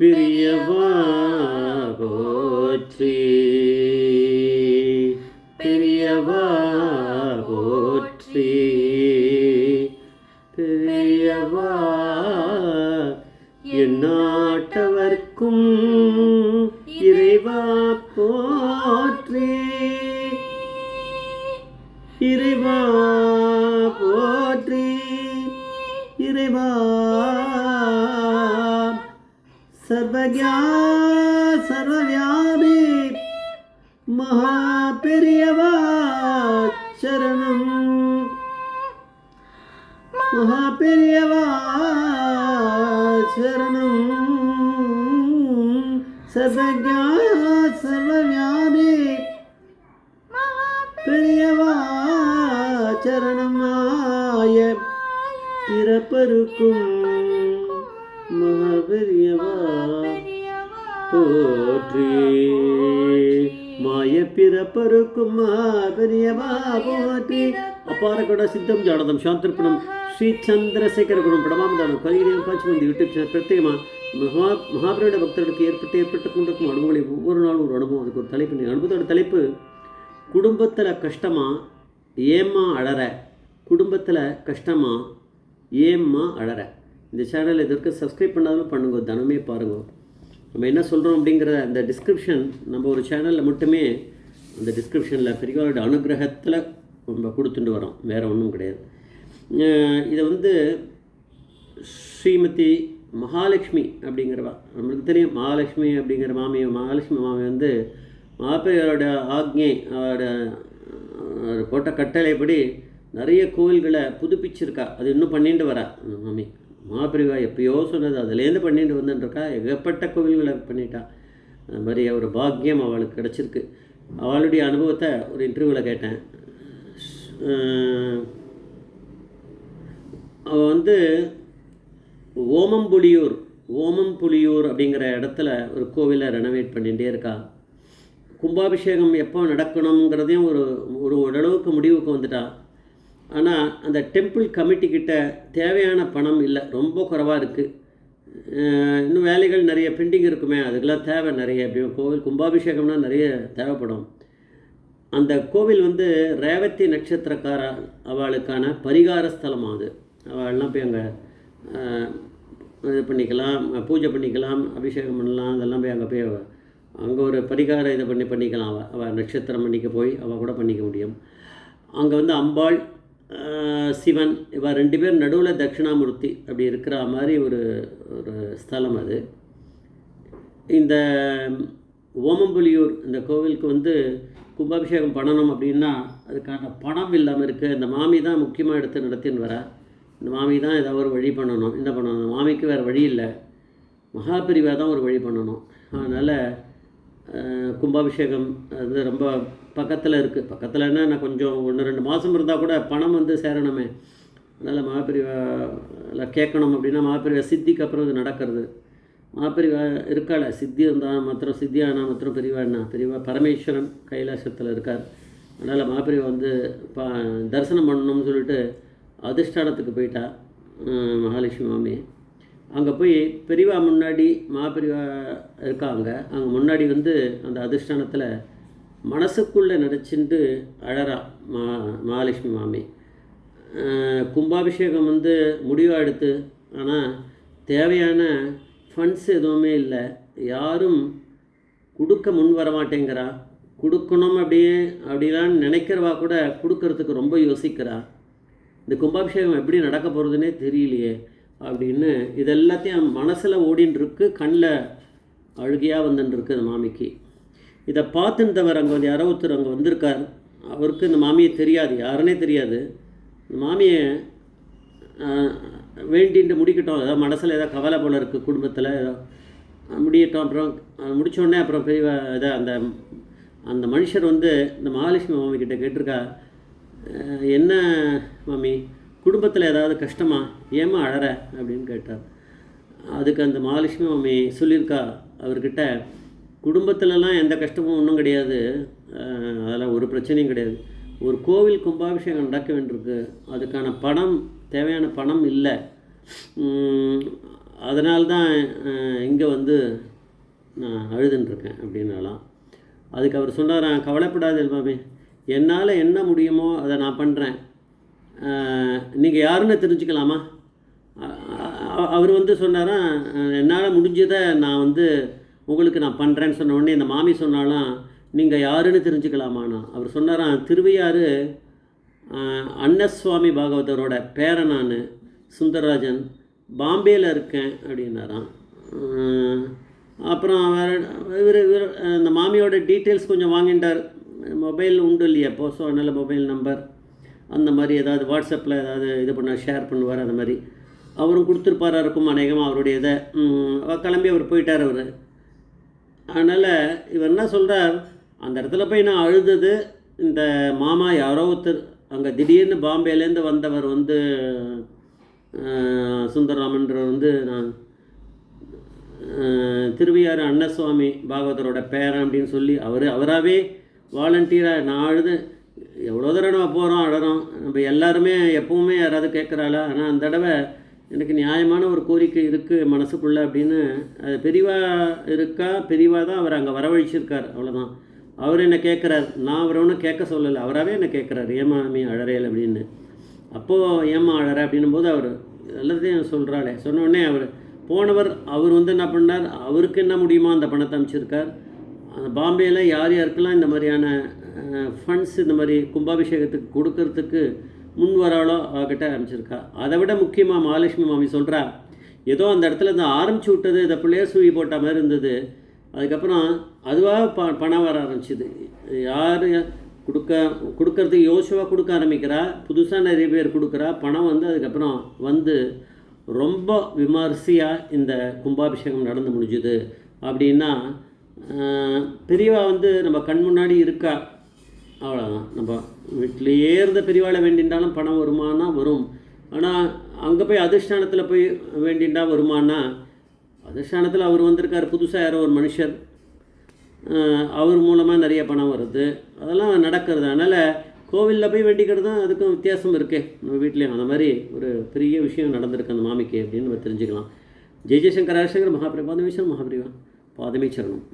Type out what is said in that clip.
பிரியவா போற்றி, பெரியவா போற்றி, பெரியவா எந்நாட்டவர்க்கும் இறைவா போற்றி, இறைவா போற்றி, இறைவா சர்வஜா சர்வவியாபி மகா பெரியவா சரணம், மகா பெரியவா சரணம், சர்வஜா சர்வவியாபி பெரியவா சரணமாய பிறப்பருக்கும் மகாபெரியவா போற்றி, மாய பிறப்பருக்கும் மகாபெரியவா போற்றி. அப்பாரகொட சித்தம் ஜானதம் சாந்திருப்பணம் ஸ்ரீ சந்திரசேகர குரும் படமாமதானம் கலிகிரியம் காட்சிமந்தி யூடியூப் சேனல் பிரத்யேகமாக மகாபெரியோட பக்தர்களுக்கு ஏற்பட்டு கொண்டிருக்கும் அனுபவங்களை ஒவ்வொரு நாளும் ஒரு அனுபவம். அதுக்கு ஒரு தலைப்பு. அனுபவத்தோட தலைப்பு குடும்பத்தில் கஷ்டமா ஏம்மா அழற, குடும்பத்தில் கஷ்டமா ஏம்மா அழற. இந்த சேனல் இதற்கு சப்ஸ்கிரைப் பண்ணாலும் பண்ணுங்க, தினமே பாருங்க. நம்ம என்ன சொல்கிறோம் அப்படிங்கிற அந்த டிஸ்கிரிப்ஷன் நம்ம ஒரு சேனலில் மட்டுமே அந்த டிஸ்கிரிப்ஷனில் பெரியவரோட அனுகிரகத்தில் நம்ம கொடுத்துட்டு வரோம், வேறு ஒன்றும் கிடையாது. இதை ஸ்ரீமதி மகாலட்சுமி அப்படிங்கிறவா, நம்மளுக்கு தெரியும் மகாலட்சுமி அப்படிங்கிற மகாலட்சுமி மாமி மாப்பையோட ஆக்ஞை, அவரோட போட்ட கட்டளைப்படி நிறைய கோவில்களை புதுப்பிச்சிருக்கா. அது இன்னும் பண்ணிட்டு வரா மாமி. மகாபிரிவா எப்பயோ சொன்னது, அதுலேருந்து பண்ணிட்டு வந்துட்டுருக்கா. ஏகப்பட்ட கோவில்களை பண்ணிட்டா. அது மாதிரி ஒரு பாக்கியம் அவளுக்கு கிடச்சிருக்கு. அவளுடைய அனுபவத்தை ஒரு இன்டர்வியூவில் கேட்டேன். அவள் ஓமம்புலியூர் அப்படிங்கிற இடத்துல ஒரு கோவிலை ரெனோவேட் பண்ணிகிட்டே இருக்கா. கும்பாபிஷேகம் எப்போ நடக்கணுங்கிறதையும் ஒரு ஓரளவுக்கு முடிவுக்கு வந்துட்டா. ஆனால் அந்த டெம்பிள் கமிட்டிக்கிட்ட தேவையான பணம் இல்லை, ரொம்ப குறைவாக இருக்குது. இன்னும் வேலைகள் நிறைய பெண்டிங் இருக்குமே, அதுக்கெல்லாம் தேவை நிறைய. எப்படியும் கோவில் கும்பாபிஷேகம்னா நிறைய தேவைப்படும். அந்த கோவில் ரேவதி நட்சத்திரக்கார அவளுக்கான பரிகார ஸ்தலமாக அது. அவள்லாம் போய் அங்கே இது பண்ணிக்கலாம், பூஜை பண்ணிக்கலாம், அபிஷேகம் பண்ணலாம். அதெல்லாம் போய் அங்கே அங்கே ஒரு பரிகார இதை பண்ணிக்கலாம். அவள் நட்சத்திரம் பண்ணிக்க போய் அவள் கூட பண்ணிக்க முடியும். அங்கே அம்பாள் சிவன் இவள் 2 பேர் நடுவில் தட்சிணாமூர்த்தி அப்படி இருக்கிற மாதிரி ஒரு ஸ்தலம் அது. இந்த ஓமம்புலியூர் இந்த கோவிலுக்கு கும்பாபிஷேகம் பண்ணணும் அப்படின்னா அதுக்கான பணம் இல்லாமல் இருக்குது. இந்த மாமி தான் முக்கியமாக எடுத்து நடத்தின்னு வரா. இந்த மாமி தான் ஏதாவது ஒரு வழி பண்ணணும். என்ன பண்ணணும், இந்த மாமிக்கு வேறு வழி இல்லை, மகாபிரிவா தான் ஒரு வழி பண்ணணும். அதனால் கும்பாபிஷேகம் ரொம்ப பக்கத்தில் இருக்குது. பக்கத்தில்னா நான் கொஞ்சம் 1-2 மாதம் இருந்தால் கூட பணம் சேரணுமே. அதனால் மகாபிரிவாவில் கேட்கணும் அப்படின்னா மகாபிரிவா சித்திக்கு அப்புறம் இது நடக்கிறது. மகாபிரிவா இருக்காள, சித்தி இருந்தால் மாத்திரம், சித்தியானா மாத்திரம் பெரியவா பரமேஸ்வரன் கைலாசத்தில் இருக்கார். அதனால் மகாபிரிவா தரிசனம் பண்ணணும்னு சொல்லிட்டு அதிஷ்டானத்துக்கு போயிட்டா மகாலட்சுமி மாமி. அங்கே போய் பெரியவா முன்னாடி மகாபெரிவா இருக்காங்க. அங்கே முன்னாடி அந்த அதிஷ்டானத்தில் மனசுக்குள்ளே நினச்சிட்டு அழறா மகாலட்சுமி மாமி. கும்பாபிஷேகம் முடிவாக எடுத்து, ஆனால் தேவையான ஃபண்ட்ஸ் எதுவுமே இல்லை, யாரும் கொடுக்க முன் வர மாட்டேங்கிறா. கொடுக்கணும் அப்படிலாம் நினைக்கிறவா கூட கொடுக்கறதுக்கு ரொம்ப யோசிக்கிறா. இந்த கும்பாபிஷேகம் எப்படி நடக்க போகிறதுனே தெரியலையே அப்படின்னு இதெல்லாத்தையும் மனசில் ஓடின்ட்டுருக்கு. கண்ணில் அழுகையாக வந்துட்டுருக்கு அந்த மாமிக்கு. இதை பார்த்துன்றவர் அங்கே யாரோ ஒருத்தர் அங்கே வந்திருக்கார். அவருக்கு இந்த மாமியை தெரியாது, யாருன்னே தெரியாது. இந்த மாமியை வேண்டின்ட்டு முடிக்கட்டும், ஏதாவது மனசில் ஏதாவது கவலை போல் இருக்குது, குடும்பத்தில் ஏதோ முடியட்டும். அப்புறம் முடித்தோடனே அப்புறம் பெரிய இதை அந்த மனுஷர் இந்த மகாலட்சுமி மாமிக்கிட்ட கேட்டிருக்கா, என்ன மாமி குடும்பத்தில் ஏதாவது கஷ்டமா, ஏமா அழற அப்படின்னு கேட்டார். அதுக்கு அந்த மகாலட்சுமி மாமி சொல்லியிருக்கா அவர்கிட்ட, குடும்பத்திலலாம் எந்த கஷ்டமும் ஒன்றும் கிடையாது, அதெல்லாம் ஒரு பிரச்சனையும் கிடையாது. ஒரு கோவில் கும்பாபிஷேகம் நடக்க வேண்டியிருக்கு, அதுக்கான பணம் தேவையான பணம் இல்லை. அதனால்தான் இங்கே வந்து நான் அழுதுன்ட்ருக்கேன் அப்படின்னாலாம். அதுக்கு அவர் சொன்னாராம், கவலைப்படாத மாமி, என்னால் என்ன முடியுமோ அதை நான் பண்ணுறேன், நீங்கள் யாருன்னு தெரிஞ்சுக்கலாமா? அவர் வந்து சொன்னாராம், என்னால் முடிஞ்சதை நான் வந்து உங்களுக்கு நான் பண்ணுறேன்னு சொன்ன உடனே இந்த மாமி சொன்னாலாம், நீங்கள் யாருன்னு தெரிஞ்சுக்கலாமாண்ணா? அவர் சொன்னாராம், திருவையாறு அன்னசுவாமி பாகவதரோட பேரன் நான், சுந்தரராஜன், பாம்பேயில் இருக்கேன் அப்படின்னாராம். அப்புறம் இவர் இந்த மாமியோட டீட்டெயில்ஸ் கொஞ்சம் வாங்கிட்டார். மொபைல் உண்டு இல்லையா இப்போ, ஸோ அதனால் மொபைல் நம்பர் அந்த மாதிரி ஏதாவது வாட்ஸ்அப்பில் ஏதாவது இது பண்ண ஷேர் பண்ணுவார். அந்த மாதிரி அவரும் கொடுத்துருப்பாரா இருக்கும் அநேகமாக அவருடைய இதை. கிளம்பி அவர் போயிட்டார் அவர். அதனால் இவர் என்ன சொல்கிறார், அந்த இடத்துல போய் நான் அழுதது, இந்த மாமா யாரோ ஒருத்தர் அங்கே திடீர்னு பாம்பேலேருந்து வந்தவர் வந்து சுந்தரராமன்றவர் வந்து நான் திருவையாறு அன்னசுவாமி பாகவதரோட பேரன் அப்படின்னு சொல்லி அவராகவே வாலண்டியராக நான் அழுது. எவ்வளோ தடவை நம்ம போகிறோம் அழறோம், நம்ம எல்லாருமே எப்பவுமே யாராவது கேட்குறாளா? ஆனால் அந்த தடவை எனக்கு நியாயமான ஒரு கோரிக்கை இருக்குது மனசுக்குள்ளே அப்படின்னு. அது பெரியவா இருக்கா, பெரியவா தான் அவர் அங்கே வரவழைச்சிருக்கார், அவ்வளோதான். அவர் என்னை கேட்குறார், நான் அவரை ஒன்றும் கேட்க சொல்லலை, அவராகவே என்னை கேட்குறாரு, ஏமா நீ அழறையல் அப்படின்னு. அப்போது ஏமா அழற அப்படின்னும் போது அவர் எல்லாத்தையும் சொல்கிறாளே, சொன்னோடனே அவர் போனவர் அவர் வந்து என்ன பண்ணார், அவருக்கு என்ன முடியுமோ அந்த பணத்தை அமைச்சிருக்கார். அந்த பாம்பேயில் யார் யாருக்கெல்லாம் இந்த மாதிரியான ஃபண்ட்ஸ் இந்த மாதிரி கும்பாபிஷேகத்துக்கு கொடுக்கறதுக்கு முன் வராளோ அவகிட்ட அமைச்சிருக்கா. அதை விட முக்கியமாக மகாலட்சுமி மாமி சொல்கிறா, ஏதோ அந்த இடத்துல இந்த ஆரம்பிச்சு விட்டது இதை பிள்ளையர் சூழி போட்ட மாதிரி இருந்தது, அதுக்கப்புறம் அதுவாக பணம் வர ஆரம்பிச்சிது. யார் கொடுக்கறதுக்கு யோசுவாக கொடுக்க ஆரம்பிக்கிறா, புதுசாக நிறைய பேர் கொடுக்குறா, பணம் வந்து அதுக்கப்புறம் வந்து ரொம்ப விமர்சையாக இந்த கும்பாபிஷேகம் நடந்து முடிஞ்சுது. அப்படின்னா பெரியவா வந்து நம்ம கண் முன்னாடி இருக்கா, அவ்வளோதான். நம்ம வீட்டிலேயே இருந்த பெரியவாளை வேண்டின்றாலும் பணம் வருமானா வரும். ஆனால் அங்கே போய் அதிஷ்டானத்தில் போய் வேண்டின்றா வருமானா, அதிஷ்டானத்தில் அவர் வந்திருக்கார், புதுசாக யாரோ ஒரு மனுஷர், அவர் மூலமாக நிறைய பணம் வருது, அதெல்லாம் நடக்கிறது. அதனால் கோவிலில் போய் வேண்டிக்கிறதும் அதுக்கும் வித்தியாசம் இருக்கே. நம்ம வீட்லேயும் அந்த மாதிரி ஒரு பெரிய விஷயம் நடந்திருக்கு அந்த மாமிக்கு அப்படின்னு நம்ம தெரிஞ்சுக்கலாம். ஜெய் ஜெய்சங்கர் ஹரிசங்கர் மகாபிரிவா பாதமேஸ்வரன் மகாபிரிவா பாதமே சரணம்.